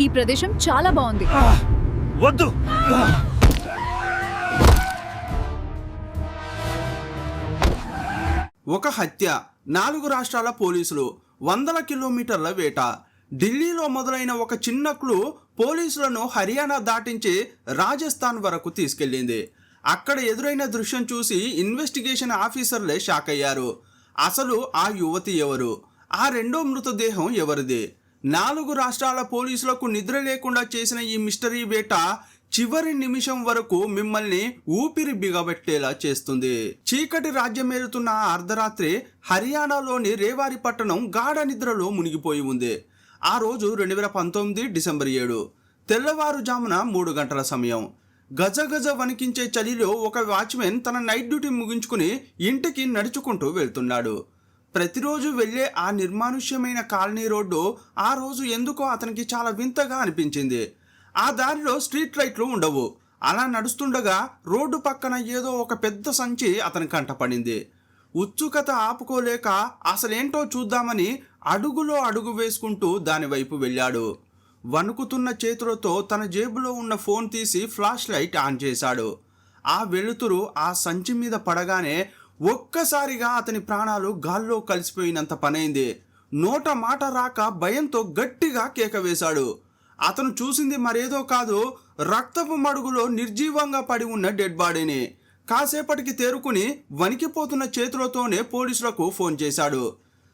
ఈ ప్రదేశం చాలా బాగుంది. వద్దు. ఒక హత్య, 4 రాష్ట్రాల పోలీసులు, వందల కిలోమీటర్ల వేట. ఢిల్లీలో మొదలైన ఒక చిన్న క్లూ పోలీసులను హర్యానా దాటించి రాజస్థాన్ వరకు తీసుకెళ్లింది. అక్కడ ఎదురైన దృశ్యం చూసి ఇన్వెస్టిగేషన్ ఆఫీసర్లే షాక్ అయ్యారు. అసలు ఆ యువతి ఎవరు? ఆ రెండో మృతదేహం ఎవరిది? 4 రాష్ట్రాల పోలీసులకు నిద్ర లేకుండా చేసిన ఈ మిస్టరీ వేట చివరి నిమిషం వరకు మిమ్మల్ని ఊపిరి బిగబెట్టేలా చేస్తుంది. చీకటి రాజ్యమేలుతున్న అర్ధరాత్రి హర్యానాలోని రేవారి పట్టణం గాఢ నిద్రలో మునిగిపోయి ఉంది. ఆ రోజు 2019 డిసెంబర్ 7 తెల్లవారుజామున 3 గంటల సమయం. గజగజ వణికించే చలిలో ఒక వాచ్మెన్ తన నైట్ డ్యూటీ ముగించుకుని ఇంటికి నడుచుకుంటూ వెళ్తున్నాడు. ప్రతిరోజు వెళ్లే ఆ నిర్మానుష్యమైన కాలనీ రోడ్డు ఆ రోజు ఎందుకో అతనికి చాలా వింతగా అనిపించింది. ఆ దారిలో స్ట్రీట్ లైట్లు ఉండవు. అలా నడుస్తుండగా రోడ్డు పక్కన ఏదో ఒక పెద్ద సంచి అతని కంటపడింది. ఉత్సుకత ఆపుకోలేక అసలేంటో చూద్దామని అడుగులో అడుగు వేసుకుంటూ దానివైపు వెళ్ళాడు. వణుకుతున్న చేతులతో తన జేబులో ఉన్న ఫోన్ తీసి ఫ్లాష్ లైట్ ఆన్ చేశాడు. ఆ వెలుతురు ఆ సంచి మీద పడగానే ఒక్కసారిగా అతని ప్రాణాలు గాల్లో కలిసిపోయినంత పనైంది. నోట మాట రాక భయంతో గట్టిగా కేక వేశాడు. అతను చూసింది మరేదో కాదు, రక్తపు మడుగులో నిర్జీవంగా పడి ఉన్న డెడ్ బాడీని. కాసేపటికి తేరుకుని వణికిపోతున్న చేతులతోనే పోలీసులకు ఫోన్ చేశాడు.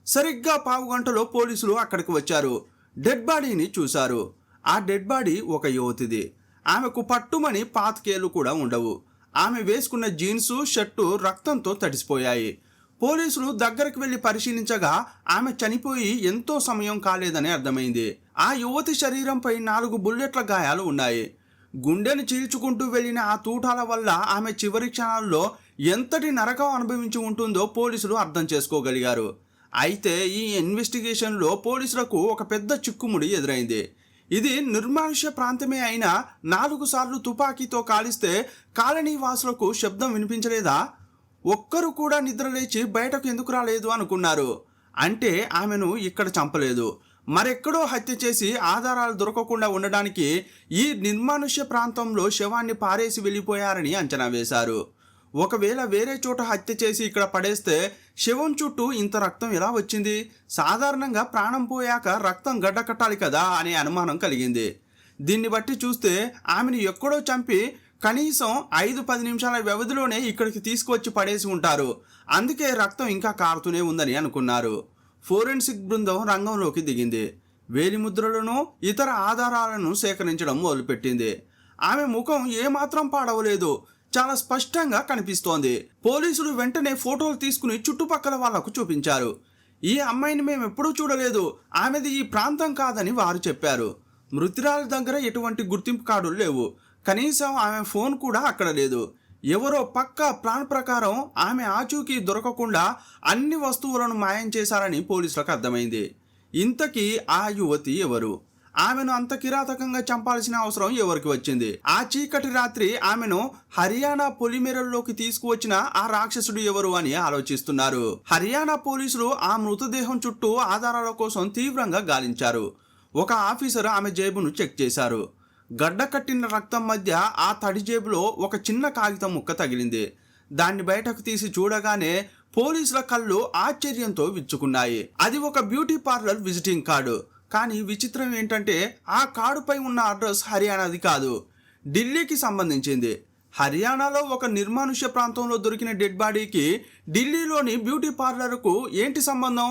సరిగ్గా 15 గంటలో పోలీసులు అక్కడికి వచ్చారు. డెడ్ బాడీని చూశారు. ఆ డెడ్ బాడీ ఒక యువతిది. ఆమెకు పట్టుమని పాతికేళ్లు కూడా ఉండవు. ఆమె వేసుకున్న జీన్సు, షర్టు రక్తంతో తడిసిపోయాయి. పోలీసులు దగ్గరకు వెళ్లి పరిశీలించగా ఆమె చనిపోయి ఎంతో సమయం కాలేదని అర్థమైంది. ఆ యువతి శరీరంపై 4 బుల్లెట్ల గాయాలు ఉన్నాయి. గుండెను చీల్చుకుంటూ వెళ్లిన ఆ తూటాల వల్ల ఆమె చివరి క్షణాల్లో ఎంతటి నరకం అనుభవించి ఉంటుందో పోలీసులు అర్థం చేసుకోగలిగారు. అయితే ఈ ఇన్వెస్టిగేషన్లో పోలీసులకు ఒక పెద్ద చిక్కుముడి ఎదురైంది. ఇది నిర్మానుష్య ప్రాంతమే అయినా 4 సార్లు తుపాకీతో కాలిస్తే కాలనీ వాసులకు శబ్దం వినిపించలేదా? ఒక్కరు కూడా నిద్రలేచి బయటకు ఎందుకు రాలేదు అనుకున్నారు. అంటే ఆమెను ఇక్కడ చంపలేదు, మరెక్కడో హత్య చేసి ఆధారాలు దొరకకుండా ఉండడానికి ఈ నిర్మానుష్య ప్రాంతంలో శవాన్ని పారేసి వెళ్ళిపోయారని అంచనా వేశారు. ఒకవేళ వేరే చోట హత్య చేసి ఇక్కడ పడేస్తే శవం చుట్టూ ఇంత రక్తం ఎలా వచ్చింది? సాధారణంగా ప్రాణం పోయాక రక్తం గడ్డకట్టాలి కదా అనే అనుమానం కలిగింది. దీన్ని బట్టి చూస్తే ఆమెను ఎక్కడో చంపి కనీసం 5-10 నిమిషాల వ్యవధిలోనే ఇక్కడికి తీసుకువచ్చి పడేసి ఉంటారు. అందుకే రక్తం ఇంకా కారుతూనే ఉందని అనుకున్నారు. ఫోరెన్సిక్ బృందం రంగంలోకి దిగింది. వేలిముద్రలను ఇతర ఆధారాలను సేకరించడం మొదలుపెట్టింది. ఆమె ముఖం ఏమాత్రం పాడవలేదు, చాలా స్పష్టంగా కనిపిస్తోంది. పోలీసులు వెంటనే ఫోటోలు తీసుకుని చుట్టుపక్కల వాళ్లకు చూపించారు. ఈ అమ్మాయిని మేము ఎప్పుడూ చూడలేదు, ఆమెది ఈ ప్రాంతం కాదని వారు చెప్పారు. మృతురాలి దగ్గర ఎటువంటి గుర్తింపు కార్డులు లేవు, కనీసం ఆమె ఫోన్ కూడా అక్కడ లేదు. ఎవరో పక్కా ప్లాన్ ప్రకారం ఆమె ఆచూకీ దొరకకుండా అన్ని వస్తువులను మాయం చేశారని పోలీసులకు అర్థమైంది. ఇంతకీ ఆ యువతి ఎవరు? ఆమెను అంత కిరాతకంగా చంపాల్సిన అవసరం ఎవరికి వచ్చింది? ఆ చీకటి రాత్రి ఆమెను హర్యానా పొలిమేరల్లోకి తీసుకువచ్చిన ఆ రాక్షసుడు ఎవరు అని ఆలోచిస్తున్నారు. హర్యానా పోలీసులు ఆ మృతదేహం చుట్టూ ఆధారాల కోసం తీవ్రంగా గాలించారు. ఒక ఆఫీసర్ ఆమె జేబును చెక్ చేశారు. గడ్డ కట్టిన రక్తం మధ్య ఆ తడి జేబులో ఒక చిన్న కాగితం ముక్క తగిలింది. దాన్ని బయటకు తీసి చూడగానే పోలీసుల కళ్ళు ఆశ్చర్యంతో విచ్చుకున్నాయి. అది ఒక బ్యూటీ పార్లర్ విజిటింగ్ కార్డు. కానీ విచిత్రం ఏంటంటే ఆ కార్డుపై ఉన్న అడ్రస్ హర్యానాది కాదు, ఢిల్లీకి సంబంధించింది. హర్యానాలో ఒక నిర్మానుష్య ప్రాంతంలో దొరికిన డెడ్ బాడీకి ఢిల్లీలోని బ్యూటీ పార్లర్కు ఏంటి సంబంధం?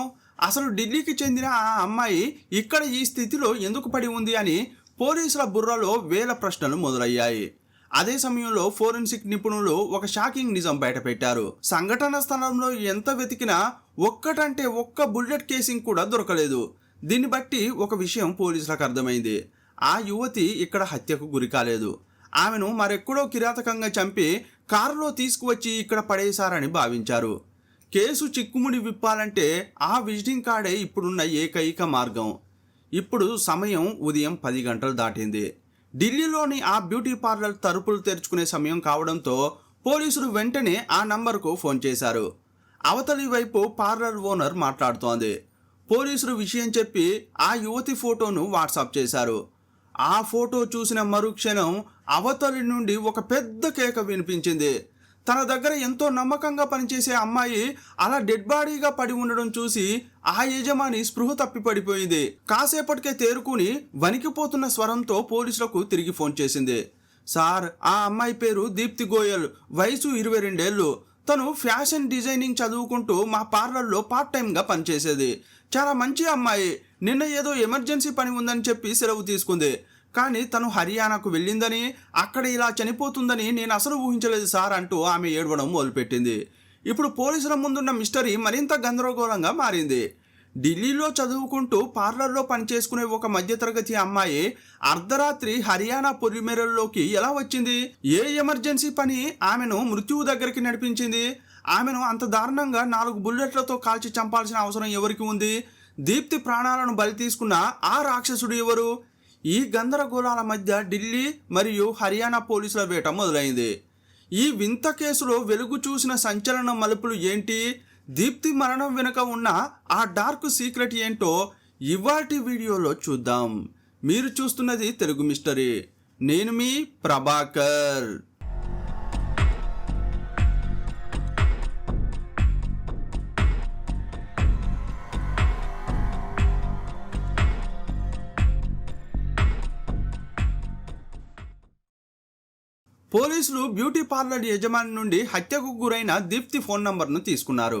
అసలు ఢిల్లీకి చెందిన ఆ అమ్మాయి ఇక్కడ ఈ స్థితిలో ఎందుకు పడి ఉంది అని పోలీసుల బుర్రలో వేల ప్రశ్నలు మొదలయ్యాయి. అదే సమయంలో ఫోరెన్సిక్ నిపుణులు ఒక షాకింగ్ నిజం బయటపెట్టారు. సంఘటన స్థలంలో ఎంత వెతికినా ఒక్కటంటే ఒక్క బుల్లెట్ కేసింగ్ కూడా దొరకలేదు. దీన్ని బట్టి ఒక విషయం పోలీసులకు అర్థమైంది. ఆ యువతి ఇక్కడ హత్యకు గురి కాలేదు. ఆమెను మరెక్కడో కిరాతకంగా చంపి కారులో తీసుకువచ్చి ఇక్కడ పడేశారని భావించారు. కేసు చిక్కుముడి విప్పాలంటే ఆ విజిటింగ్ కార్డే ఇప్పుడున్న ఏకైక మార్గం. ఇప్పుడు సమయం ఉదయం 10 గంటలు దాటింది. ఢిల్లీలోని ఆ బ్యూటీ పార్లర్ తలుపులు తెరుచుకునే సమయం కావడంతో పోలీసులు వెంటనే ఆ నంబర్కు ఫోన్ చేశారు. అవతలి వైపు పార్లర్ ఓనర్ మాట్లాడుతోంది. పోలీసులు విషయం చెప్పి ఆ యువతి ఫోటోను వాట్సాప్ చేశారు. ఆ ఫోటో చూసిన మరుక్షణం అవతలి నుండి ఒక పెద్ద కేక వినిపించింది. తన దగ్గర ఎంతో నమ్మకంగా పనిచేసే అమ్మాయి అలా డెడ్ బాడీగా పడి ఉండడం చూసి ఆ యజమాని స్పృహ తప్పి పడిపోయింది. కాసేపటికే తేరుకుని వణికిపోతున్న స్వరంతో పోలీసులకు తిరిగి ఫోన్ చేసింది. సార్, ఆ అమ్మాయి పేరు దీప్తి గోయల్, వయసు 22 ఏళ్ళు. తను ఫ్యాషన్ డిజైనింగ్ చదువుకుంటూ మా పార్లర్లో పార్ట్ టైంగా పనిచేసేది. చాలా మంచి అమ్మాయి. నిన్న ఏదో ఎమర్జెన్సీ పని ఉందని చెప్పి సెలవు తీసుకుంది. కానీ తను హర్యానాకు వెళ్ళిందని, అక్కడ ఇలా చనిపోతుందని నేను అసలు ఊహించలేదు సార్ అంటూ ఆమె ఏడవడం మొదలుపెట్టింది. ఇప్పుడు పోలీసుల ముందున్న మిస్టరీ మరింత గందరగోళంగా మారింది. ఢిల్లీలో చదువుకుంటూ పార్లర్లో పనిచేసుకునే ఒక మధ్యతరగతి అమ్మాయి అర్ధరాత్రి హర్యానా పొలిమేరల్లోకి ఎలా వచ్చింది? ఏ ఎమర్జెన్సీ పని ఆమెను మృత్యువు దగ్గరికి నడిపించింది? ఆమెను అంత దారుణంగా 4 బుల్లెట్లతో కాల్చి చంపాల్సిన అవసరం ఎవరికి ఉంది? దీప్తి ప్రాణాలను బలి తీసుకున్న ఆ రాక్షసుడు ఎవరు? ఈ గందరగోళాల మధ్య ఢిల్లీ మరియు హర్యానా పోలీసుల వేట మొదలైంది. ఈ వింత కేసులో వెలుగు చూసిన సంచలన మలుపులు ఏంటి? దీప్తి మరణం వెనుక ఉన్న ఆ డార్క్ సీక్రెట్ ఏంటో ఇవాల్టి వీడియోలో చూద్దాం. మీరు చూస్తున్నది తెలుగు మిస్టరీ. నేను మీ ప్రభాకర్. పోలీసులు బ్యూటీ పార్లర్ యజమాని నుండి హత్యకు గురైన దీప్తి ఫోన్ నంబర్ను తీసుకున్నారు.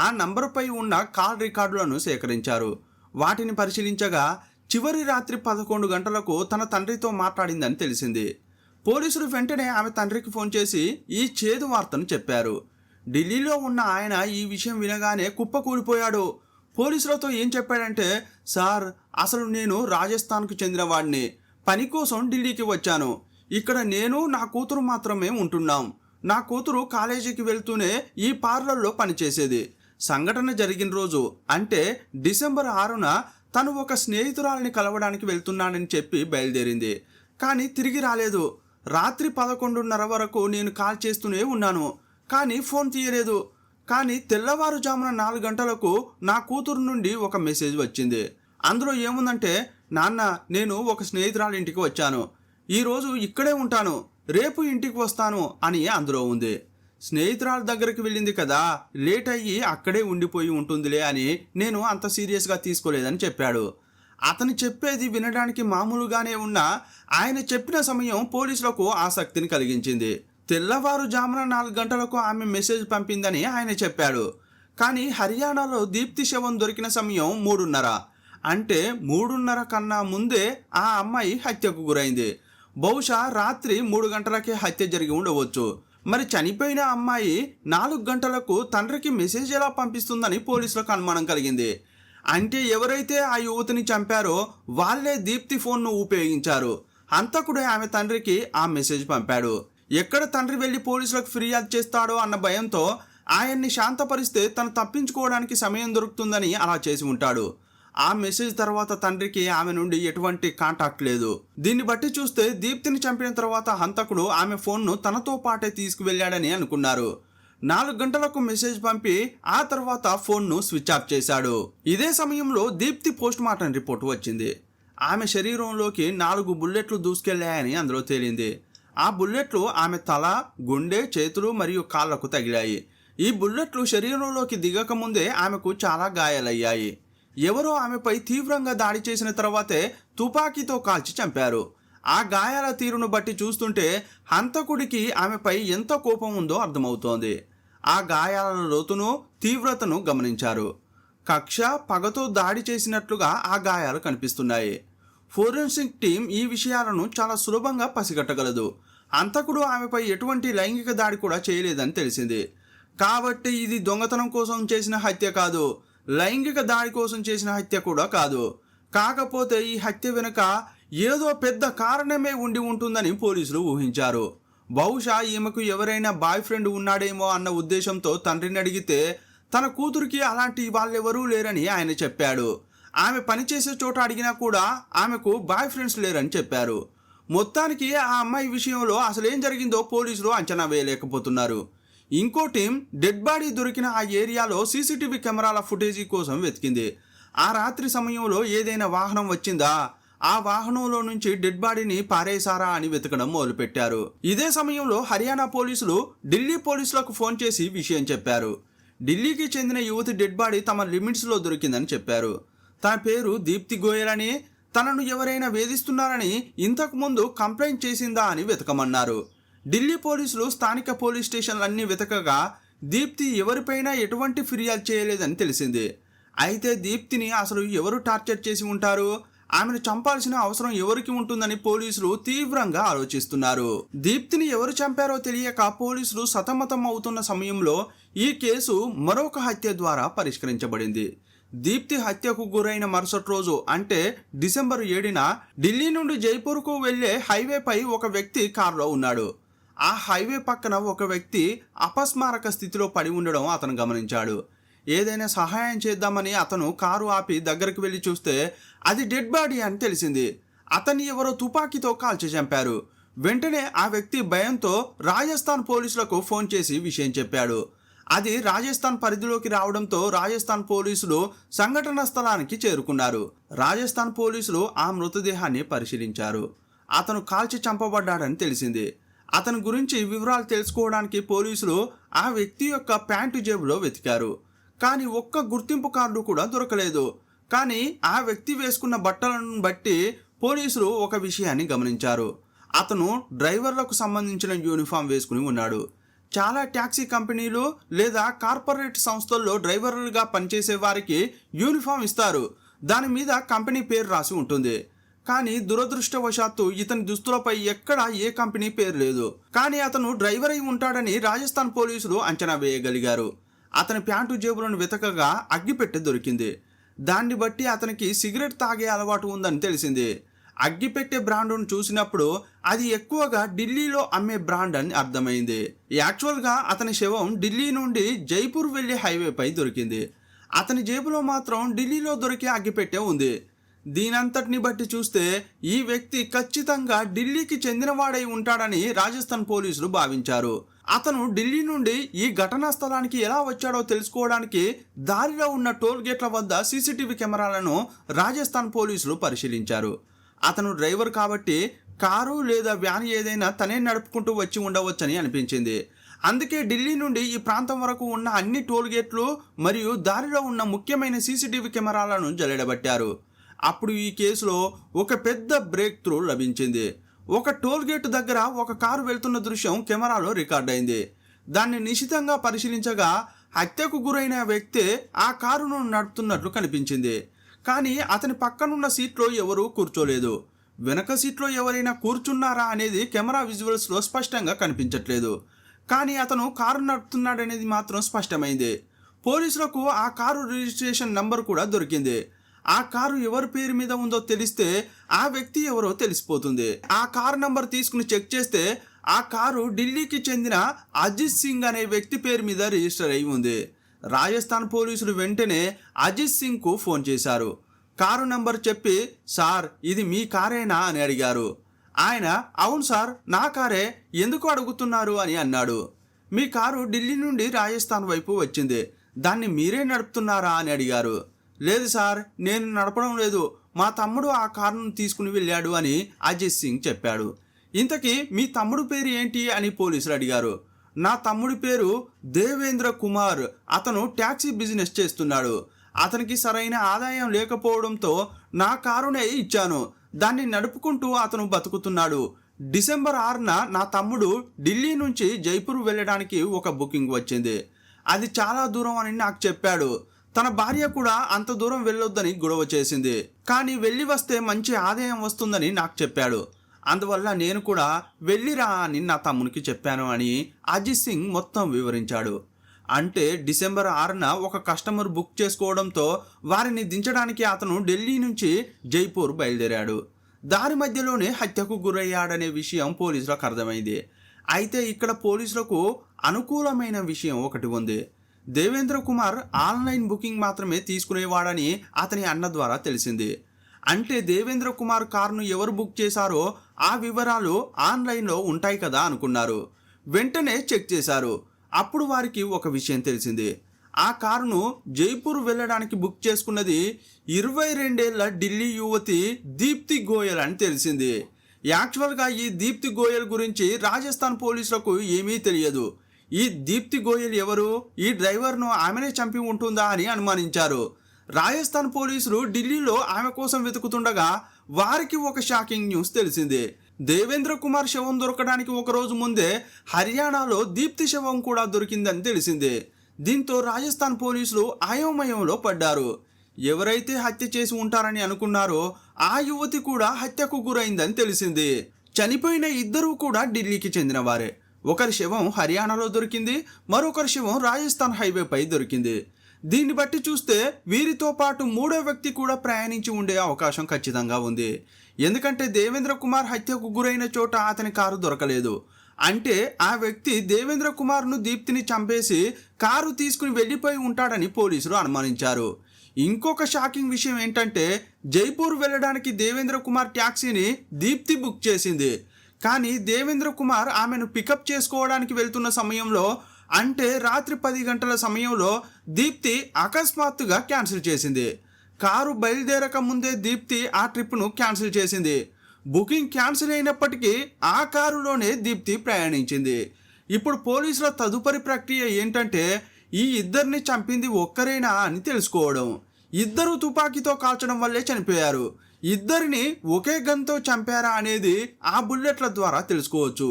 ఆ నంబరుపై ఉన్న కాల్ రికార్డులను సేకరించారు. వాటిని పరిశీలించగా చివరి రాత్రి 11 గంటలకు తన తండ్రితో మాట్లాడిందని తెలిసింది. పోలీసులు వెంటనే ఆమె తండ్రికి ఫోన్ చేసి ఈ చేదు వార్తను చెప్పారు. ఢిల్లీలో ఉన్న ఆయన ఈ విషయం వినగానే కుప్పకూలిపోయాడు. పోలీసులతో ఏం చెప్పాడంటే, సార్, అసలు నేను రాజస్థాన్కు చెందినవాడిని. పని కోసం ఢిల్లీకి వచ్చాను. ఇక్కడ నేను నా కూతురు మాత్రమే ఉంటున్నాం. నా కూతురు కాలేజీకి వెళ్తూనే ఈ పార్లర్లో పనిచేసేది. సంఘటన జరిగిన రోజు అంటే డిసెంబర్ 6న తను ఒక స్నేహితురాలిని కలవడానికి వెళ్తున్నానని చెప్పి బయలుదేరింది. కానీ తిరిగి రాలేదు. రాత్రి 11:30 వరకు నేను కాల్ చేస్తూనే ఉన్నాను, కానీ ఫోన్ తీయలేదు. కానీ తెల్లవారుజామున 4 గంటలకు నా కూతురు నుండి ఒక మెసేజ్ వచ్చింది. అందులో ఏముందంటే, నాన్న, నేను ఒక స్నేహితురాలి ఇంటికి వచ్చాను. ఈరోజు ఇక్కడే ఉంటాను, రేపు ఇంటికి వస్తాను అని అందులో ఉంది. స్నేహితురాల దగ్గరికి వెళ్ళింది కదా, లేట్ అయ్యి అక్కడే ఉండిపోయి ఉంటుందిలే అని నేను అంత సీరియస్గా తీసుకోలేదని చెప్పాడు. అతను చెప్పేది వినడానికి మామూలుగానే ఉన్నా ఆయన చెప్పిన సమయం పోలీసులకు ఆసక్తిని కలిగించింది. తెల్లవారుజామున 4 గంటలకు ఆమె మెసేజ్ పంపిందని ఆయన చెప్పాడు. కానీ హర్యానాలో దీప్తి శవం దొరికిన సమయం 3:30. అంటే 3:30 కన్నా ముందే ఆ అమ్మాయి హత్యకు గురైంది. బహుశా రాత్రి 3 గంటలకే హత్య జరిగి ఉండవచ్చు. మరి చనిపోయిన అమ్మాయి 4 గంటలకు తండ్రికి మెసేజ్ ఎలా పంపిస్తుందని పోలీసులకు అనుమానం కలిగింది. అంటే ఎవరైతే ఆ యువతిని చంపారో వాళ్ళే దీప్తి ఫోన్ను ఉపయోగించారు. హంతకుడే ఆమె తండ్రికి ఆ మెసేజ్ పంపాడు. ఎక్కడ తండ్రి వెళ్ళి పోలీసులకు ఫిర్యాదు చేస్తాడో అన్న భయంతో ఆయన్ని శాంతపరిస్తే తను తప్పించుకోవడానికి సమయం దొరుకుతుందని అలా చేసి ఉంటాడు. ఆ మెసేజ్ తర్వాత తండ్రికి ఆమె నుండి ఎటువంటి కాంటాక్ట్ లేదు. దీన్ని బట్టి చూస్తే దీప్తిని చంపిన తర్వాత హంతకుడు ఆమె ఫోన్ను తనతో పాటే తీసుకువెళ్ళాడని అనుకున్నారు. 4 గంటలకు మెసేజ్ పంపి ఆ తర్వాత ఫోన్ను స్విచ్ ఆఫ్ చేశాడు. ఇదే సమయంలో దీప్తి పోస్ట్ మార్టం రిపోర్ట్ వచ్చింది. ఆమె శరీరంలోకి 4 బుల్లెట్లు దూసుకెళ్లాయని అందులో తేలింది. ఆ బుల్లెట్లు ఆమె తల, గుండె, చేతులు మరియు కాళ్లకు తగిలాయి. ఈ బుల్లెట్లు శరీరంలోకి దిగకముందే ఆమెకు చాలా గాయాలయ్యాయి. ఎవరో ఆమెపై తీవ్రంగా దాడి చేసిన తర్వాతే తుపాకీతో కాల్చి చంపారు. ఆ గాయాల తీరును బట్టి చూస్తుంటే హంతకుడికి ఆమెపై ఎంత కోపం ఉందో అర్థమవుతోంది. ఆ గాయాల లోతును, తీవ్రతను గమనించారు. కక్ష, పగతో దాడి చేసినట్లుగా ఆ గాయాలు కనిపిస్తున్నాయి. ఫోరెన్సిక్ టీం ఈ విషయాలను చాలా సులభంగా పసిగట్టగలదు. హంతకుడు ఆమెపై ఎటువంటి లైంగిక దాడి కూడా చేయలేదని తెలిసింది. కాబట్టి ఇది దొంగతనం కోసం చేసిన హత్య కాదు, లైంగిక దాడి కోసం చేసిన హత్య కూడా కాదు. కాకపోతే ఈ హత్య వెనుక ఏదో పెద్ద కారణమే ఉండి ఉంటుందని పోలీసులు ఊహించారు. బహుశా ఈమెకు ఎవరైనా బాయ్ ఫ్రెండ్ ఉన్నాడేమో అన్న ఉద్దేశంతో తండ్రిని అడిగితే తన కూతురికి అలాంటి వాళ్ళెవరూ లేరని ఆయన చెప్పాడు. ఆమె పనిచేసే చోట అడిగినా కూడా ఆమెకు బాయ్ ఫ్రెండ్స్ లేరని చెప్పారు. మొత్తానికి ఆ అమ్మాయి విషయంలో అసలేం జరిగిందో పోలీసులు అంచనా వేయలేకపోతున్నారు. ఇంకో టీం డెడ్ బాడీ దొరికిన ఆ ఏరియాలో సీసీటీవీ కెమెరాల ఫుటేజీ కోసం వెతికింది. ఆ రాత్రి సమయంలో ఏదైనా వాహనం వచ్చిందా, ఆ వాహనంలో నుంచి డెడ్ బాడీని పారేశారా అని వెతకడం మొదలుపెట్టారు. ఇదే సమయంలో హర్యానా పోలీసులు ఢిల్లీ పోలీసులకు ఫోన్ చేసి విషయం చెప్పారు. ఢిల్లీకి చెందిన యువతి డెడ్ బాడీ తమ లిమిట్స్లో దొరికిందని చెప్పారు. తన పేరు దీప్తి గోయల్ అని, తనను ఎవరైనా వేధిస్తున్నారని ఇంతకుముందు కంప్లైంట్ చేసిందా అని వెతకమన్నారు. ఢిల్లీ పోలీసులు స్థానిక పోలీస్ స్టేషన్లన్నీ వెతకగా దీప్తి ఎవరిపైనా ఎటువంటి ఫిర్యాదు చేయలేదని తెలిసింది. అయితే దీప్తిని అసలు ఎవరు టార్చర్ చేసి ఉంటారు, ఆమెను చంపాల్సిన అవసరం ఎవరికి ఉంటుందని పోలీసులు తీవ్రంగా ఆలోచిస్తున్నారు. దీప్తిని ఎవరు చంపారో తెలియక పోలీసులు సతమతం అవుతున్న సమయంలో ఈ కేసు మరొక హత్య ద్వారా పరిష్కరించబడింది. దీప్తి హత్యకు గురైన మరుసటి రోజు అంటే డిసెంబర్ 7న ఢిల్లీ నుండి జైపూర్కు వెళ్లే హైవేపై ఒక వ్యక్తి కారులో ఉన్నాడు. ఆ హైవే పక్కన ఒక వ్యక్తి అపస్మారక స్థితిలో పడి ఉండడం అతను గమనించాడు. ఏదైనా సహాయం చేద్దామని అతను కారు ఆపి దగ్గరికి వెళ్ళి చూస్తే అది డెడ్ బాడీ అని తెలిసింది. అతన్ని ఎవరో తుపాకీతో కాల్చి చంపారు. వెంటనే ఆ వ్యక్తి భయంతో రాజస్థాన్ పోలీసులకు ఫోన్ చేసి విషయం చెప్పాడు. అది రాజస్థాన్ పరిధిలోకి రావడంతో రాజస్థాన్ పోలీసులు సంఘటన స్థలానికి చేరుకున్నారు. రాజస్థాన్ పోలీసులు ఆ మృతదేహాన్ని పరిశీలించారు. అతను కాల్చి చంపబడ్డాడని తెలిసింది. అతని గురించి వివరాలు తెలుసుకోవడానికి పోలీసులు ఆ వ్యక్తి యొక్క ప్యాంటు జేబులో వెతికారు. కానీ ఒక్క గుర్తింపు కార్డు కూడా దొరకలేదు. కానీ ఆ వ్యక్తి వేసుకున్న బట్టలను బట్టి పోలీసులు ఒక విషయాన్ని గమనించారు. అతను డ్రైవర్లకు సంబంధించిన యూనిఫామ్ వేసుకుని ఉన్నాడు. చాలా ట్యాక్సీ కంపెనీలు లేదా కార్పొరేట్ సంస్థల్లో డ్రైవర్లుగా పనిచేసే వారికి యూనిఫామ్ ఇస్తారు. దాని మీద కంపెనీ పేరు రాసి ఉంటుంది. కానీ దురదృష్టవశాత్తు ఇతని దుస్తులపై ఎక్కడ ఏ కంపెనీ పేరు లేదు. కానీ అతను డ్రైవర్ అయి ఉంటాడని రాజస్థాన్ పోలీసులు అంచనా వేయగలిగారు. అతని ప్యాంటు జేబులను వెతకగా అగ్గిపెట్టె దొరికింది. దాన్ని బట్టి అతనికి సిగరెట్ తాగే అలవాటు ఉందని తెలిసింది. అగ్గిపెట్టె బ్రాండును చూసినప్పుడు అది ఎక్కువగా ఢిల్లీలో అమ్మే బ్రాండ్ అని అర్థమైంది. యాక్చువల్గా అతని శవం ఢిల్లీ నుండి జైపూర్ వెళ్లే హైవేపై దొరికింది. అతని జేబులో మాత్రం ఢిల్లీలో దొరికే అగ్గిపెట్టె ఉంది. దీనంతటిని బట్టి చూస్తే ఈ వ్యక్తి ఖచ్చితంగా ఢిల్లీకి చెందినవాడై ఉంటాడని రాజస్థాన్ పోలీసులు భావించారు. అతను ఢిల్లీ నుండి ఈ ఘటనా స్థలానికి ఎలా వచ్చాడో తెలుసుకోవడానికి దారిలో ఉన్న టోల్ గేట్ల వద్ద సీసీటీవీ కెమెరాలను రాజస్థాన్ పోలీసులు పరిశీలించారు. అతను డ్రైవర్ కాబట్టి కారు లేదా వ్యాన్ ఏదైనా తనే నడుపుకుంటూ వచ్చి ఉండవచ్చని అనిపించింది. అందుకే ఢిల్లీ నుండి ఈ ప్రాంతం వరకు ఉన్న అన్ని టోల్ గేట్లు మరియు దారిలో ఉన్న ముఖ్యమైన సీసీటీవీ కెమెరాలను జల్లెడబట్టారు. అప్పుడు ఈ కేసులో ఒక పెద్ద బ్రేక్ త్రూ లభించింది. ఒక టోల్ గేట్ దగ్గర ఒక కారు వెళ్తున్న దృశ్యం కెమెరాలో రికార్డ్ అయింది. దాన్ని నిశితంగా పరిశీలించగా హత్యకు గురైన వ్యక్తి ఆ కారును నడుపుతున్నట్లు కనిపించింది. కానీ అతని పక్కనున్న సీట్లో ఎవరూ కూర్చోలేదు. వెనక సీట్లో ఎవరైనా కూర్చున్నారా అనేది కెమెరా విజువల్స్లో స్పష్టంగా కనిపించట్లేదు. కానీ అతను కారు నడుపుతున్నాడనేది మాత్రం స్పష్టమైంది. పోలీసులకు ఆ కారు రిజిస్ట్రేషన్ నంబర్ కూడా దొరికింది. ఆ కారు ఎవరి పేరు మీద ఉందో తెలిస్తే ఆ వ్యక్తి ఎవరో తెలిసిపోతుంది. ఆ కారు నంబర్ తీసుకుని చెక్ చేస్తే ఆ కారు ఢిల్లీకి చెందిన అజిత్ సింగ్ అనే వ్యక్తి పేరు మీద రిజిస్టర్ అయి ఉంది. రాజస్థాన్ పోలీసులు వెంటనే అజిత్ సింగ్కు ఫోన్ చేశారు. కారు నంబర్ చెప్పి, సార్ ఇది మీ కారేనా అని అడిగారు. ఆయన అవును సార్ నా కారే, ఎందుకు అడుగుతున్నారు అని అన్నాడు. మీ కారు ఢిల్లీ నుండి రాజస్థాన్ వైపు వచ్చింది, దాన్ని మీరే నడుపుతున్నారా అని అడిగారు. లేదు సార్ నేను నడపడం లేదు, మా తమ్ముడు ఆ కారును తీసుకుని వెళ్ళాడు అని అజిత్ సింగ్ చెప్పాడు. ఇంతకీ మీ తమ్ముడు పేరు ఏంటి అని పోలీసులు అడిగారు. నా తమ్ముడి పేరు దేవేంద్ర కుమార్, అతను ట్యాక్సీ బిజినెస్ చేస్తున్నాడు. అతనికి సరైన ఆదాయం లేకపోవడంతో నా కారునే ఇచ్చాను, దాన్ని నడుపుకుంటూ అతను బతుకుతున్నాడు. డిసెంబర్ 6న నా తమ్ముడు ఢిల్లీ నుంచి జైపూర్ వెళ్ళడానికి ఒక బుకింగ్ వచ్చింది. అది చాలా దూరం అని నాకు చెప్పాడు. తన భార్య కూడా అంత దూరం వెళ్ళొద్దని గొడవ చేసింది. కానీ వెళ్ళి వస్తే మంచి ఆదాయం వస్తుందని నాకు చెప్పాడు. అందువల్ల నేను కూడా వెళ్ళిరా అని నా తమ్మునికి చెప్పాను అని అజిత్ సింగ్ మొత్తం వివరించాడు. అంటే డిసెంబర్ 6న ఒక కస్టమర్ బుక్ చేసుకోవడంతో వారిని దించడానికి అతను ఢిల్లీ నుంచి జైపూర్ బయలుదేరాడు. దారి మధ్యలోనే హత్యకు గురయ్యాడనే విషయం పోలీసులకు అర్థమైంది. అయితే ఇక్కడ పోలీసులకు అనుకూలమైన విషయం ఒకటి ఉంది. దేవేంద్ర కుమార్ ఆన్లైన్ బుకింగ్ మాత్రమే తీసుకునేవాడని అతని అన్న ద్వారా తెలిసింది. అంటే దేవేంద్ర కుమార్ కారును ఎవరు బుక్ చేశారో ఆ వివరాలు ఆన్లైన్లో ఉంటాయి కదా అనుకున్నారు. వెంటనే చెక్ చేశారు. అప్పుడు వారికి ఒక విషయం తెలిసింది. ఆ కారును జైపూర్ వెళ్ళడానికి బుక్ చేసుకున్నది 22 ఏళ్ల ఢిల్లీ యువతి దీప్తి గోయల్ అని తెలిసింది. యాక్చువల్గా ఈ దీప్తి గోయల్ గురించి రాజస్థాన్ పోలీసులకు ఏమీ తెలియదు. ఈ దీప్తి గోయల్ ఎవరు, ఈ డ్రైవర్ను ఆమెనే చంపి ఉంటుందా అని అనుమానించారు. రాజస్థాన్ పోలీసులు ఢిల్లీలో ఆమె కోసం వెతుకుతుండగా వారికి ఒక షాకింగ్ న్యూస్ తెలిసింది. దేవేంద్ర కుమార్ శవం దొరకడానికి ఒకరోజు ముందే హర్యానాలో దీప్తి శవం కూడా దొరికిందని తెలిసింది. దీంతో రాజస్థాన్ పోలీసులు అయోమయంలో పడ్డారు. ఎవరైతే హత్య చేసి ఉంటారని అనుకున్నారో ఆ యువతి కూడా హత్యకు గురైందని తెలిసింది. చనిపోయిన ఇద్దరూ కూడా ఢిల్లీకి చెందిన వారే. ఒకరి శవం హర్యానాలో దొరికింది, మరొకరి శవం రాజస్థాన్ హైవేపై దొరికింది. దీన్ని బట్టి చూస్తే వీరితో పాటు మూడో వ్యక్తి కూడా ప్రయాణించి ఉండే అవకాశం ఖచ్చితంగా ఉంది. ఎందుకంటే దేవేంద్ర కుమార్ హత్యకు గురైన చోట అతని కారు దొరకలేదు. అంటే ఆ వ్యక్తి దేవేంద్ర కుమార్ను దీప్తిని చంపేసి కారు తీసుకుని వెళ్ళిపోయి ఉంటాడని పోలీసులు అనుమానించారు. ఇంకొక షాకింగ్ విషయం ఏంటంటే జైపూర్ వెళ్ళడానికి దేవేంద్ర కుమార్ ట్యాక్సీని దీప్తి బుక్ చేసింది. కానీ దేవేంద్ర కుమార్ ఆమెను పికప్ చేసుకోవడానికి వెళ్తున్న సమయంలో, అంటే రాత్రి 10 గంటల సమయంలో దీప్తి అకస్మాత్తుగా క్యాన్సిల్ చేసింది. కారు బయలుదేరక ముందే దీప్తి ఆ ట్రిప్ను క్యాన్సిల్ చేసింది. బుకింగ్ క్యాన్సిల్ అయినప్పటికీ ఆ కారులోనే దీప్తి ప్రయాణించింది. ఇప్పుడు పోలీసుల తదుపరి ప్రక్రియ ఏంటంటే ఈ ఇద్దరిని చంపింది ఒక్కరేనా అని తెలుసుకోవడం. ఇద్దరు తుపాకీతో కాల్చడం వల్లే చనిపోయారు. ఇద్దరిని ఒకే గన్తో చంపారా అనేది ఆ బుల్లెట్ల ద్వారా తెలుసుకోవచ్చు.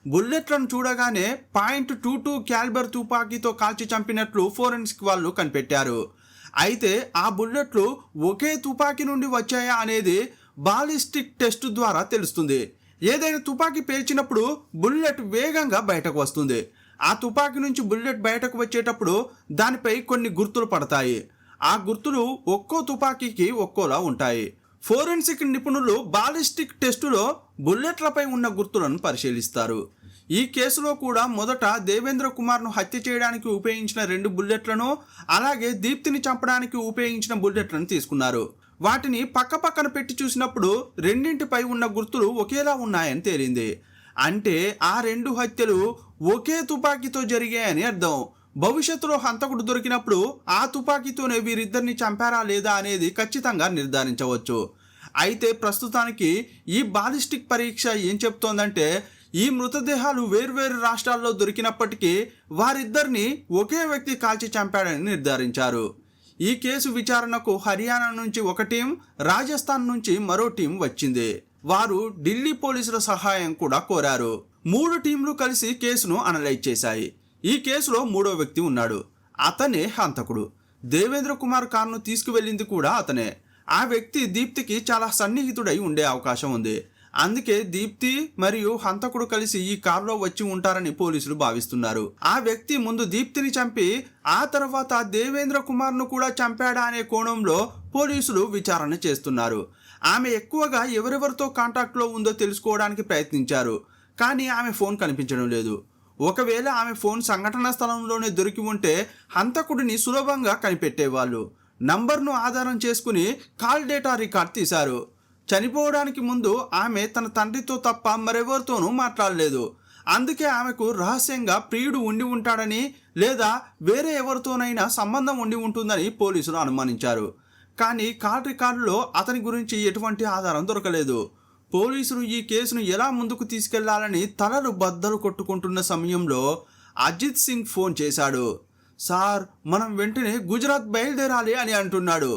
బుల్లెట్లను చూడగానే .22 క్యాలిబర్ తుపాకీతో కాల్చి చంపినట్లు ఫోరెన్సిక్ వాళ్ళు కనిపెట్టారు. అయితే ఆ బుల్లెట్లు ఒకే తుపాకీ నుండి వచ్చాయా అనేది బాలిస్టిక్ టెస్ట్ ద్వారా తెలుస్తుంది. ఏదైనా తుపాకీ పేల్చినప్పుడు బుల్లెట్ వేగంగా బయటకు వస్తుంది. ఆ తుపాకీ నుంచి బుల్లెట్ బయటకు వచ్చేటప్పుడు దానిపై కొన్ని గుర్తులు పడతాయి. ఆ గుర్తులు ఒక్కో తుపాకీకి ఒక్కోలా ఉంటాయి. ఫోరెన్సిక్ నిపుణులు బాలిస్టిక్ టెస్టులో బుల్లెట్లపై ఉన్న గుర్తులను పరిశీలిస్తారు. ఈ కేసులో కూడా మొదట దేవేంద్ర కుమార్ను హత్య చేయడానికి ఉపయోగించిన 2 బుల్లెట్లను, అలాగే దీప్తిని చంపడానికి ఉపయోగించిన బుల్లెట్లను తీసుకున్నారు. వాటిని పక్కపక్కన పెట్టి చూసినప్పుడు రెండింటిపై ఉన్న గుర్తులు ఒకేలా ఉన్నాయని తేలింది. అంటే ఆ 2 హత్యలు ఒకే తుపాకీతో జరిగాయని అర్థం. భవిష్యత్తులో హంతకుడు దొరికినప్పుడు ఆ తుపాకీతోనే వీరిద్దరిని చంపారా లేదా అనేది ఖచ్చితంగా నిర్ధారించవచ్చు. అయితే ప్రస్తుతానికి ఈ బాలిస్టిక్ పరీక్ష ఏం చెప్తోందంటే ఈ మృతదేహాలు వేర్వేరు రాష్ట్రాల్లో దొరికినప్పటికీ వారిద్దరిని ఒకే వ్యక్తి కాల్చి చంపాడని నిర్ధారించారు. ఈ కేసు విచారణకు హర్యానా నుంచి ఒక టీం, రాజస్థాన్ నుంచి మరో టీం వచ్చింది. వారు ఢిల్లీ పోలీసుల సహాయం కూడా కోరారు. 3 టీంలు కలిసి కేసును అనలైజ్ చేశాయి. ఈ కేసులో మూడో వ్యక్తి ఉన్నాడు. అతనే హంతకుడు. దేవేంద్ర కుమార్ కారును తీసుకువెళ్ళింది కూడా అతనే. ఆ వ్యక్తి దీప్తికి చాలా సన్నిహితుడై ఉండే అవకాశం ఉంది. అందుకే దీప్తి మరియు హంతకుడు కలిసి ఈ కారులో వచ్చి ఉంటారని పోలీసులు భావిస్తున్నారు. ఆ వ్యక్తి ముందు దీప్తిని చంపి ఆ తర్వాత దేవేంద్ర కుమార్ను కూడా చంపాడా అనే కోణంలో పోలీసులు విచారణ చేస్తున్నారు. ఆమె ఎక్కువగా ఎవరెవరితో కాంటాక్ట్లో ఉందో తెలుసుకోవడానికి ప్రయత్నించారు. కానీ ఆమె ఫోన్ కనిపించడం లేదు. ఒకవేళ ఆమె ఫోన్ సంఘటనా స్థలంలోనే దొరికి ఉంటే హంతకుడిని సులభంగా కనిపెట్టేవాళ్ళు. నంబర్ను ఆధారం చేసుకుని కాల్ డేటా రికార్డ్ తీశారు. చనిపోవడానికి ముందు ఆమె తన తండ్రితో తప్ప మరెవరితోనూ మాట్లాడలేదు. అందుకే ఆమెకు రహస్యంగా ప్రియుడు ఉండి ఉంటాడని లేదా వేరే ఎవరితోనైనా సంబంధం ఉండి ఉంటుందని పోలీసులు అనుమానించారు. కానీ కాల్ రికార్డులో అతని గురించి ఎటువంటి ఆధారం దొరకలేదు. పోలీసులు ఈ కేసును ఎలా ముందుకు తీసుకెళ్లాలని తలలు బద్దలు కొట్టుకుంటున్న సమయంలో అజిత్ సింగ్ ఫోన్ చేశాడు. సార్, మనం వెంటనే గుజరాత్ బయలుదేరాలి అని అంటున్నాడు.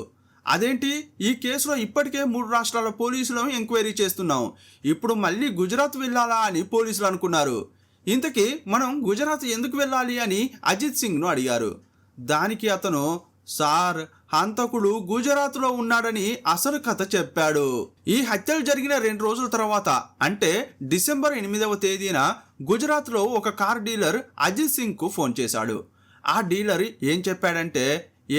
అదేంటి, ఈ కేసులో ఇప్పటికే 3 రాష్ట్రాల పోలీసులను ఎంక్వైరీ చేస్తున్నాం, ఇప్పుడు మళ్ళీ గుజరాత్ వెళ్ళాలా అని పోలీసులు అనుకున్నారు. ఇంతకీ మనం గుజరాత్ ఎందుకు వెళ్ళాలి అని అజిత్ సింగ్ను అడిగారు. దానికి అతను, సార్, హంతకుడు గుజరాత్లో ఉన్నాడని అసలు కథ చెప్పాడు. ఈ హత్యలు జరిగిన 2 రోజుల తర్వాత, అంటే డిసెంబర్ 8వ తేదీన గుజరాత్లో ఒక కార్ డీలర్ అజిత్ సింగ్కు ఫోన్ చేశాడు. ఆ డీలర్ ఏం చెప్పాడంటే,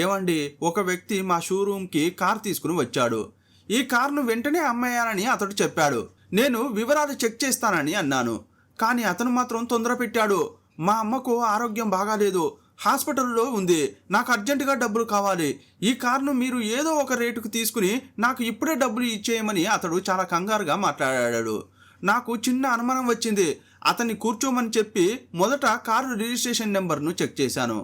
ఏమండి, ఒక వ్యక్తి మా షోరూమ్కి కార్ తీసుకుని వచ్చాడు. ఈ కార్ను వెంటనే అమ్మేయాలని అతడు చెప్పాడు. నేను వివరాలు చెక్ చేస్తానని అన్నాను. కానీ అతను మాత్రం తొందర పెట్టాడు. మా అమ్మకు ఆరోగ్యం బాగాలేదు, హాస్పిటల్లో ఉంది, నాకు అర్జెంటుగా డబ్బులు కావాలి. ఈ కార్ను మీరు ఏదో ఒక రేటుకు తీసుకుని నాకు ఇప్పుడే డబ్బులు ఇచ్చేయమని అతడు చాలా కంగారుగా మాట్లాడాడు. నాకు చిన్న అనుమానం వచ్చింది. అతన్ని కూర్చోమని చెప్పి మొదట కారు రిజిస్ట్రేషన్ నెంబర్ను చెక్ చేశాను.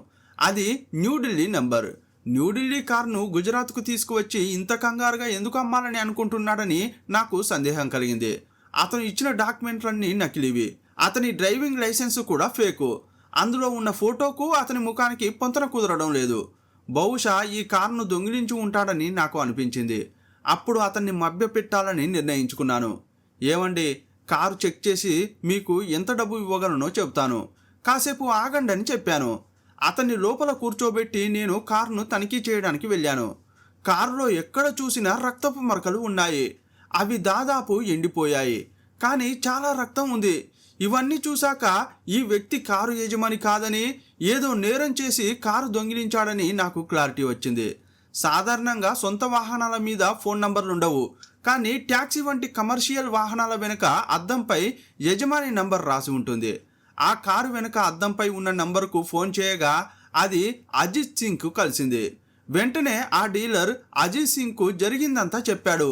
అది న్యూఢిల్లీ నంబర్. న్యూఢిల్లీ కారును గుజరాత్కు తీసుకువచ్చి ఇంత కంగారుగా ఎందుకు అమ్మాలని అనుకుంటున్నాడని నాకు సందేహం కలిగింది. అతను ఇచ్చిన డాక్యుమెంట్లన్నీ నకిలీవి. అతని డ్రైవింగ్ లైసెన్స్ కూడా ఫేకు. అందులో ఉన్న ఫోటోకు అతని ముఖానికి పొంతన కుదరడం లేదు. బహుశా ఈ కారును దొంగిలించి ఉంటాడని నాకు అనిపించింది. అప్పుడు అతన్ని మభ్యపెట్టాలని నిర్ణయించుకున్నాను. ఏమండి, కారు చెక్ చేసి మీకు ఎంత డబ్బు ఇవ్వగలనో చెబుతాను, కాసేపు ఆగండి అని చెప్పాను. అతన్ని లోపల కూర్చోబెట్టి నేను కారును తనిఖీ చేయడానికి వెళ్ళాను. కారులో ఎక్కడ చూసినా రక్తపు మరకలు ఉన్నాయి. అవి దాదాపు ఎండిపోయాయి, కానీ చాలా రక్తం ఉంది. ఇవన్నీ చూశాక ఈ వ్యక్తి కారు యజమాని కాదని, ఏదో నేరం చేసి కారు దొంగిలించాడని నాకు క్లారిటీ వచ్చింది. సాధారణంగా సొంత వాహనాల మీద ఫోన్ నంబర్లు ఉండవు, కానీ ట్యాక్సీ వంటి కమర్షియల్ వాహనాల వెనుక అద్దంపై యజమాని నంబర్ రాసి ఉంటుంది. ఆ కారు వెనుక అద్దంపై ఉన్న నంబర్కు ఫోన్ చేయగా అది అజిత్ సింగ్కు కలిసింది. వెంటనే ఆ డీలర్ అజిత్ సింగ్కు జరిగిందంతా చెప్పాడు.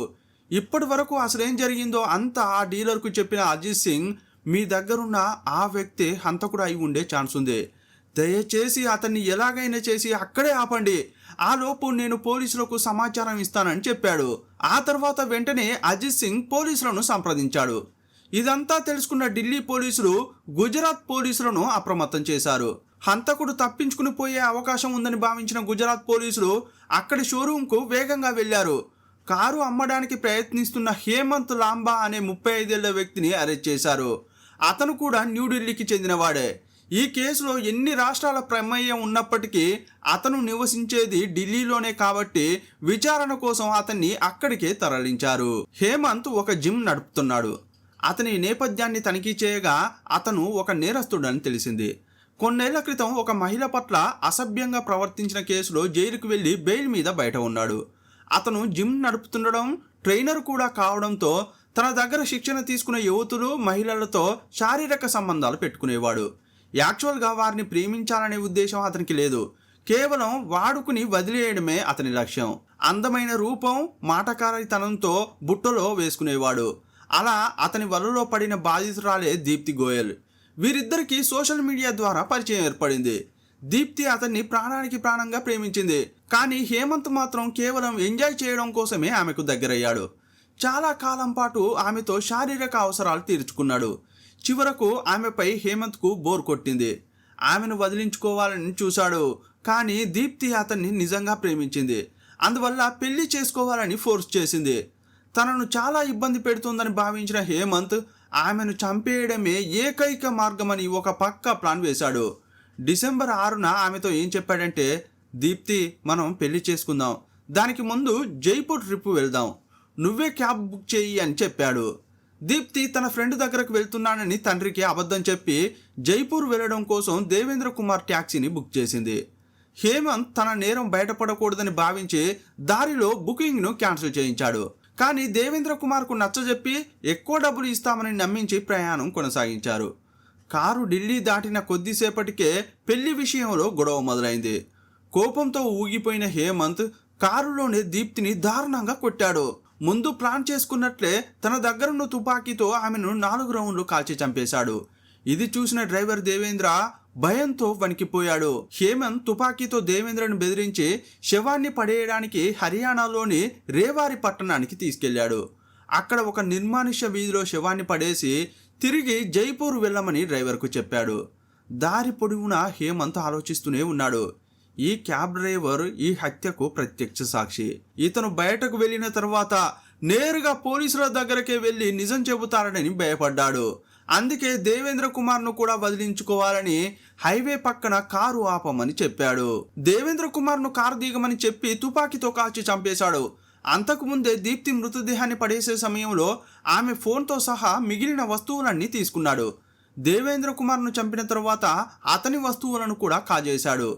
ఇప్పటి వరకు అసలేం జరిగిందో అంతా ఆ డీలర్కు చెప్పిన అజిత్ సింగ్, మీ దగ్గరున్న ఆ వ్యక్తి హంతకుడు అయి ఉండే ఛాన్స్ ఉంది. దయచేసి అతన్ని ఎలాగైనా చేసి అక్కడే ఆపండి. ఆలోపు నేను పోలీసులకు సమాచారం ఇస్తానని చెప్పాడు. ఆ తర్వాత వెంటనే అజిత్ సింగ్ పోలీసులను సంప్రదించాడు. ఇదంతా తెలుసుకున్న ఢిల్లీ పోలీసులు గుజరాత్ పోలీసులను అప్రమత్తం చేశారు. హంతకుడు తప్పించుకుని పోయే అవకాశం ఉందని భావించిన గుజరాత్ పోలీసులు అక్కడి షోరూంకు వేగంగా వెళ్లారు. కారు అమ్మడానికి ప్రయత్నిస్తున్న హేమంత్ లాంబా అనే 35 ఏళ్ల వ్యక్తిని అరెస్ట్ చేశారు. అతను కూడా న్యూఢిల్లీకి చెందినవాడే. ఈ కేసులో ఎన్ని రాష్ట్రాల ప్రమేయం ఉన్నప్పటికీ అతను నివసించేది ఢిల్లీలోనే కాబట్టి విచారణ కోసం అతన్ని అక్కడికే తరలించారు. హేమంత్ ఒక జిమ్ నడుపుతున్నాడు. అతని నేపథ్యాన్ని తనిఖీ చేయగా అతను ఒక నేరస్తుడని తెలిసింది. కొన్నేళ్ల క్రితం ఒక మహిళ పట్ల అసభ్యంగా ప్రవర్తించిన కేసులో జైలుకు వెళ్లి బెయిల్ మీద బయట ఉన్నాడు. అతను జిమ్ నడుపుతుండడం, ట్రైనర్ కూడా కావడంతో తన దగ్గర శిక్షణ తీసుకున్న యువతులు, మహిళలతో శారీరక సంబంధాలు పెట్టుకునేవాడు. యాక్చువల్గా వారిని ప్రేమించాలనే ఉద్దేశం అతనికి లేదు. కేవలం వాడుకుని వదిలేయడమే అతని లక్ష్యం. అందమైన రూపం, మాటకారితనంతో బుట్టలో వేసుకునేవాడు. అలా అతని వలలో పడిన బాధితురాలే దీప్తి గోయల్. వీరిద్దరికీ సోషల్ మీడియా ద్వారా పరిచయం ఏర్పడింది. దీప్తి అతన్ని ప్రాణానికి ప్రాణంగా ప్రేమించింది. కానీ హేమంత్ మాత్రం కేవలం ఎంజాయ్ చేయడం కోసమే ఆమెకు దగ్గరయ్యాడు. చాలా కాలం పాటు ఆమెతో శారీరక అవసరాలు తీర్చుకున్నాడు. చివరకు ఆమెపై హేమంత్కు బోర్ కొట్టింది. ఆమెను వదిలించుకోవాలని చూశాడు. కానీ దీప్తి అతన్ని నిజంగా ప్రేమించింది. అందువల్ల పెళ్లి చేసుకోవాలని ఫోర్స్ చేసింది. తనను చాలా ఇబ్బంది పెడుతుందని భావించిన హేమంత్ ఆమెను చంపేయడమే ఏకైక మార్గమని ఒక పక్కా ప్లాన్ వేశాడు. డిసెంబర్ 6న ఆమెతో ఏం చెప్పాడంటే, దీప్తి, మనం పెళ్లి చేసుకుందాం. దానికి ముందు జైపూర్ ట్రిప్ వెళ్దాం. నువ్వే క్యాబ్ బుక్ చేయి అని చెప్పాడు. దీప్తి తన ఫ్రెండ్ దగ్గరకు వెళ్తున్నానని తండ్రికి అబద్ధం చెప్పి జైపూర్ వెళ్ళడం కోసం దేవేంద్ర కుమార్ ట్యాక్సీని బుక్ చేసింది. హేమంత్ తన నేరం బయటపడకూడదని భావించి దారిలో బుకింగ్ను క్యాన్సిల్ చేయించాడు. కానీ దేవేంద్ర కుమార్కు నచ్చజెప్పి ఎక్కువ డబ్బులు ఇస్తామని నమ్మించి ప్రయాణం కొనసాగించారు. కారు ఢిల్లీ దాటిన కొద్దిసేపటికే పెళ్లి విషయంలో గొడవ మొదలైంది. కోపంతో ఊగిపోయిన హేమంత్ కారులోనే దీప్తిని దారుణంగా కొట్టాడు. ముందు ప్లాన్ చేసుకున్నట్లే తన దగ్గరున్న తుపాకీతో ఆమెను 4 రౌండ్లు కాల్చి చంపేశాడు. ఇది చూసిన డ్రైవర్ దేవేంద్ర భయంతో వణికిపోయాడు. హేమంత్ తుపాకీతో దేవేంద్రను బెదిరించి శవాన్ని పడేయడానికి హర్యానాలోని రేవారి పట్టణానికి తీసుకెళ్లాడు. అక్కడ ఒక నిర్మానుష్య వీధిలో శవాన్ని పడేసి తిరిగి జైపూర్ వెళ్ళమని డ్రైవర్కు చెప్పాడు. దారి పొడవునా హేమంత్ ఆలోచిస్తూనే ఉన్నాడు. ఈ క్యాబ్ డ్రైవర్ ఈ హత్యకు ప్రత్యక్ష సాక్షి. ఇతను బయటకు వెళ్ళిన తర్వాత నేరుగా పోలీసుల దగ్గరకే వెళ్ళి నిజం చెబుతారని భయపడ్డాడు. అందుకే దేవేంద్ర కుమార్ను కూడా వదిలించుకోవాలని హైవే పక్కన కారు ఆపమని చెప్పాడు. దేవేంద్ర కుమార్ను కారు దిగమని చెప్పి తుపాకీతో కాల్చి చంపేశాడు. అంతకుముందే దీప్తి మృతదేహాన్ని పడేసే సమయంలో ఆమె ఫోన్తో సహా మిగిలిన వస్తువులన్నీ తీసుకున్నాడు. దేవేంద్ర కుమార్ను చంపిన తర్వాత అతని వస్తువులను కూడా కాజేశాడు.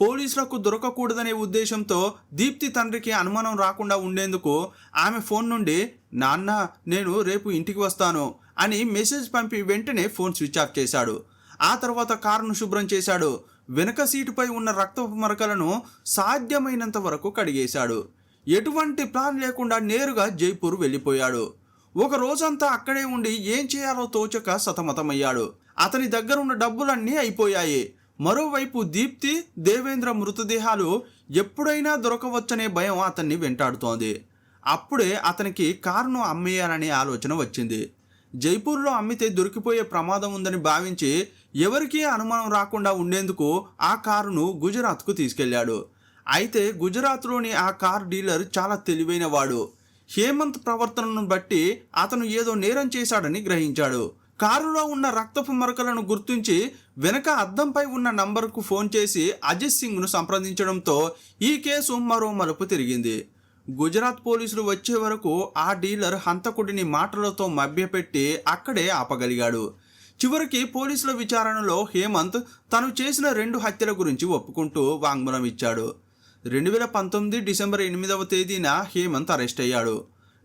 పోలీసులకు దొరకకూడదనే ఉద్దేశంతో దీప్తి తండ్రికి అనుమానం రాకుండా ఉండేందుకు ఆమె ఫోన్ నుండి, నాన్న, నేను రేపు ఇంటికి వస్తాను అని మెసేజ్ పంపి వెంటనే ఫోన్ స్విచ్ ఆఫ్ చేశాడు. ఆ తర్వాత కారును శుభ్రం చేశాడు. వెనక సీటుపై ఉన్న రక్తపు మరకలను సాధ్యమైనంత వరకు కడిగేశాడు. ఎటువంటి ప్లాన్ లేకుండా నేరుగా జైపూర్ వెళ్ళిపోయాడు. ఒక రోజంతా అక్కడే ఉండి ఏం చేయాలో తోచక సతమతమయ్యాడు. అతని దగ్గరున్న డబ్బులన్నీ అయిపోయాయి. మరోవైపు దీప్తి, దేవేంద్ర మృతదేహాలు ఎప్పుడైనా దొరకవచ్చనే భయం అతన్ని వెంటాడుతోంది. అప్పుడే అతనికి కారును అమ్మేయాలనే ఆలోచన వచ్చింది. జైపూర్లో అమ్మితే దొరికిపోయే ప్రమాదం ఉందని భావించి ఎవరికీ అనుమానం రాకుండా ఉండేందుకు ఆ కారును గుజరాత్కు తీసుకెళ్లాడు. అయితే గుజరాత్లోని ఆ కార్ డీలర్ చాలా తెలివైన వాడు. హేమంత్ ప్రవర్తనను బట్టి అతను ఏదో నేరం చేశాడని గ్రహించాడు. కారులో ఉన్న రక్తపు మరకలను గుర్తించి వెనక అద్దంపై ఉన్న నంబర్కు ఫోన్ చేసి అజిత్ సింగ్ను సంప్రదించడంతో ఈ కేసు మరో మలుపు తిరిగింది. గుజరాత్ పోలీసులు వచ్చే వరకు ఆ డీలర్ హంతకుడిని మాటలతో మభ్యపెట్టి అక్కడే ఆపగలిగాడు. చివరికి పోలీసుల విచారణలో హేమంత్ తను చేసిన 2 హత్యల గురించి ఒప్పుకుంటూ వాంగ్మూలం ఇచ్చాడు. 2019 డిసెంబర్ 8వ తేదీన హేమంత్ అరెస్ట్ అయ్యాడు.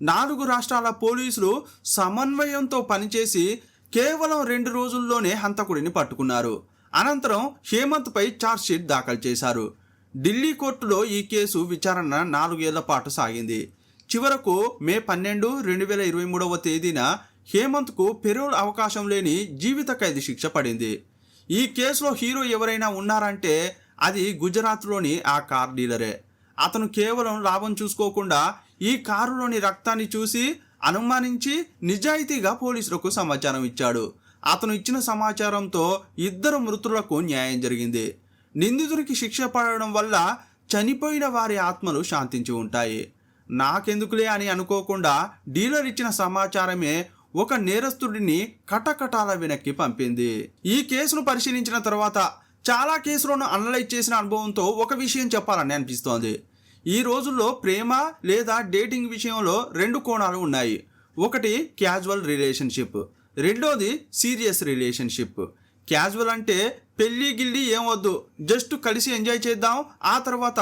4 రాష్ట్రాల పోలీసులు సమన్వయంతో పనిచేసి కేవలం 2 రోజుల్లోనే హంతకుడిని పట్టుకున్నారు. అనంతరం హేమంత్పై ఛార్జ్షీట్ దాఖలు చేశారు. ఢిల్లీ కోర్టులో ఈ కేసు విచారణ 4 ఏళ్ల పాటు సాగింది. చివరకు మే 12, 2023వ తేదీన హేమంత్కు పెరోల్ అవకాశం లేని జీవిత ఖైదు శిక్ష పడింది. ఈ కేసులో హీరో ఎవరైనా ఉన్నారంటే అది గుజరాత్లోని ఆ కార్ డీలరే. అతను కేవలం లాభం చూసుకోకుండా ఈ కారులోని రక్తాన్ని చూసి అనుమానించి నిజాయితీగా పోలీసులకు సమాచారం ఇచ్చాడు. అతను ఇచ్చిన సమాచారంతో 2 మృతులకు న్యాయం జరిగింది. నిందితునికి శిక్ష పడడం వల్ల చనిపోయిన వారి ఆత్మలు శాంతించి ఉంటాయి. నాకెందుకులే అని అనుకోకుండా డీలర్ ఇచ్చిన సమాచారమే ఒక నేరస్తుడిని కటకటాల వెనక్కి పంపింది. ఈ కేసును పరిశీలించిన తర్వాత చాలా కేసులను అనలైజ్ చేసిన అనుభవంతో ఒక విషయం చెప్పాలని అనిపిస్తోంది. ఈ రోజుల్లో ప్రేమ లేదా డేటింగ్ విషయంలో 2 కోణాలు ఉన్నాయి. ఒకటి క్యాజువల్ రిలేషన్షిప్, రెండోది సీరియస్ రిలేషన్షిప్. క్యాజువల్ అంటే పెళ్ళి గిల్లి ఏం వద్దు, జస్ట్ కలిసి ఎంజాయ్ చేద్దాం, ఆ తర్వాత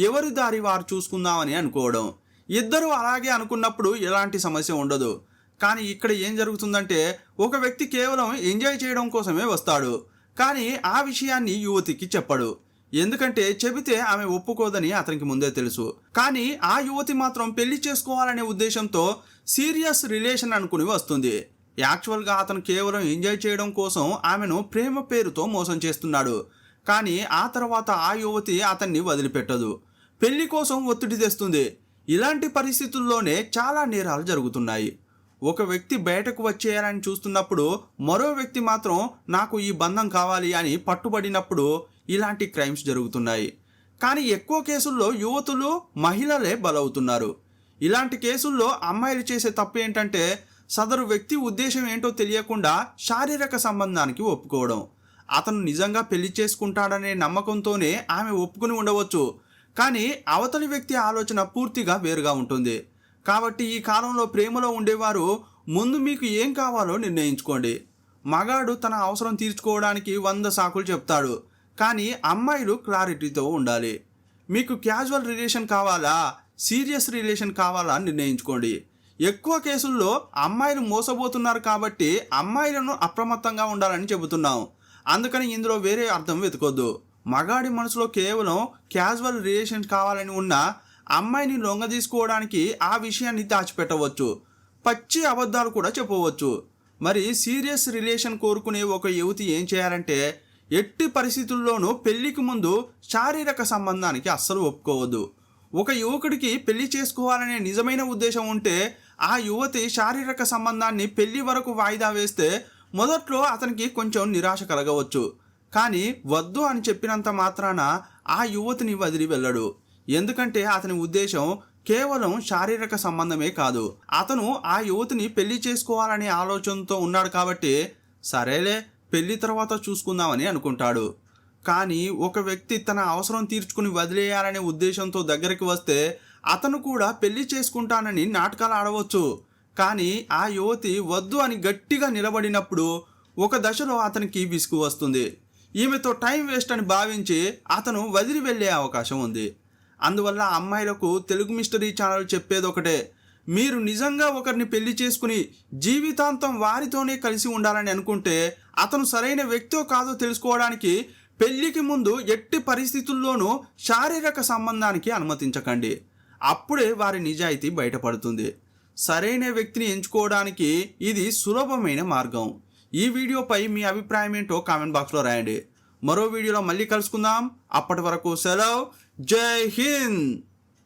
ఎవరి దారి వారు చూసుకుందామని అనుకోవడం. ఇద్దరు అలాగే అనుకున్నప్పుడు ఎలాంటి సమస్య ఉండదు. కానీ ఇక్కడ ఏం జరుగుతుందంటే ఒక వ్యక్తి కేవలం ఎంజాయ్ చేయడం కోసమే వస్తాడు, కానీ ఆ విషయాన్ని యువతికి చెప్పడు. ఎందుకంటే చెబితే ఆమె ఒప్పుకోదని అతనికి ముందే తెలుసు. కానీ ఆ యువతి మాత్రం పెళ్లి చేసుకోవాలనే ఉద్దేశంతో సీరియస్ రిలేషన్ అనుకుని వస్తుంది. యాక్చువల్గా అతను కేవలం ఎంజాయ్ చేయడం కోసం ఆమెను ప్రేమ పేరుతో మోసం చేస్తున్నాడు. కానీ ఆ తర్వాత ఆ యువతి అతన్ని వదిలిపెట్టదు, పెళ్లి కోసం ఒత్తిడి తెస్తుంది. ఇలాంటి పరిస్థితుల్లోనే చాలా నేరాలు జరుగుతున్నాయి. ఒక వ్యక్తి బయటకు వచ్చేయాలని చూస్తున్నప్పుడు మరో వ్యక్తి మాత్రం నాకు ఈ బంధం కావాలి అని పట్టుబడినప్పుడు ఇలాంటి క్రైమ్స్ జరుగుతున్నాయి. కానీ ఎక్కువ కేసుల్లో యువతులు, మహిళలే బలవుతున్నారు. ఇలాంటి కేసుల్లో అమ్మాయిలు చేసే తప్పు ఏంటంటే సదరు వ్యక్తి ఉద్దేశం ఏంటో తెలియకుండా శారీరక సంబంధానికి ఒప్పుకోవడం. అతను నిజంగా పెళ్లి చేసుకుంటాడనే నమ్మకంతోనే ఆమె ఒప్పుకుని ఉండవచ్చు, కానీ అవతలి వ్యక్తి ఆలోచన పూర్తిగా వేరుగా ఉంటుంది. కాబట్టి ఈ కాలంలో ప్రేమలో ఉండేవారు ముందు మీకు ఏం కావాలో నిర్ణయించుకోండి. మగాడు తన అవసరం తీర్చుకోవడానికి 100 సాకులు చెప్తాడు, కానీ అమ్మాయిలు క్లారిటీతో ఉండాలి. మీకు క్యాజువల్ రిలేషన్ కావాలా, సీరియస్ రిలేషన్ కావాలా నిర్ణయించుకోండి. ఎక్కువ కేసుల్లో అమ్మాయిలు మోసపోతున్నారు కాబట్టి అమ్మాయిలను అప్రమత్తంగా ఉండాలని చెబుతున్నాం. అందుకని ఇందులో వేరే అర్థం వెతుకొద్దు. మగాడి మనసులో కేవలం క్యాజువల్ రిలేషన్ కావాలని ఉన్న అమ్మాయిని లొంగ తీసుకోవడానికి ఆ విషయాన్ని దాచిపెట్టవచ్చు, పచ్చి అబద్ధాలు కూడా చెప్పవచ్చు. మరి సీరియస్ రిలేషన్ కోరుకునే ఒక యువతి ఏం చేయాలంటే ఎట్టి పరిస్థితుల్లోనూ పెళ్లికి ముందు శారీరక సంబంధానికి అస్సలు ఒప్పుకోవద్దు. ఒక యువకుడికి పెళ్లి చేసుకోవాలనే నిజమైన ఉద్దేశం ఉంటే ఆ యువతి శారీరక సంబంధాన్ని పెళ్లి వరకు వాయిదా వేస్తే మొదట్లో అతనికి కొంచెం నిరాశ కలగవచ్చు, కానీ వద్దు అని చెప్పినంత మాత్రాన ఆ యువతిని వదిలి వెళ్ళడు. ఎందుకంటే అతని ఉద్దేశం కేవలం శారీరక సంబంధమే కాదు, అతను ఆ యువతిని పెళ్లి చేసుకోవాలనే ఆలోచనతో ఉన్నాడు కాబట్టి సరేలే పెళ్లి తర్వాత చూసుకుందామని అనుకుంటాడు. కానీ ఒక వ్యక్తి తన అవసరం తీర్చుకుని వదిలేయాలనే ఉద్దేశంతో దగ్గరికి వస్తే అతను కూడా పెళ్లి చేసుకుంటానని నాటకాలు ఆడవచ్చు. కానీ ఆ యువతి వద్దు అని గట్టిగా నిలబడినప్పుడు ఒక దశలో అతనికి విసుగు వస్తుంది. ఈమెతో టైం వేస్ట్ అని భావించి అతను వదిలి వెళ్ళే అవకాశం ఉంది. అందువల్ల అమ్మాయిలకు తెలుగు మిస్టరీ ఛానల్ చెప్పేది ఒకటే, మీరు నిజంగా ఒకరిని పెళ్లి చేసుకుని జీవితాంతం వారితోనే కలిసి ఉండాలని అనుకుంటే అతను సరైన వ్యక్తో కాదో తెలుసుకోవడానికి పెళ్లికి ముందు ఎట్టి పరిస్థితుల్లోనూ శారీరక సంబంధానికి అనుమతించకండి. అప్పుడే వారి నిజాయితీ బయటపడుతుంది. సరైన వ్యక్తిని ఎంచుకోవడానికి ఇది సులభమైన మార్గం. ఈ వీడియోపై మీ అభిప్రాయం ఏంటో కామెంట్ బాక్స్లో రాయండి. మరో వీడియోలో మళ్ళీ కలుసుకుందాం. అప్పటి వరకు సెలవు. జై హింద్.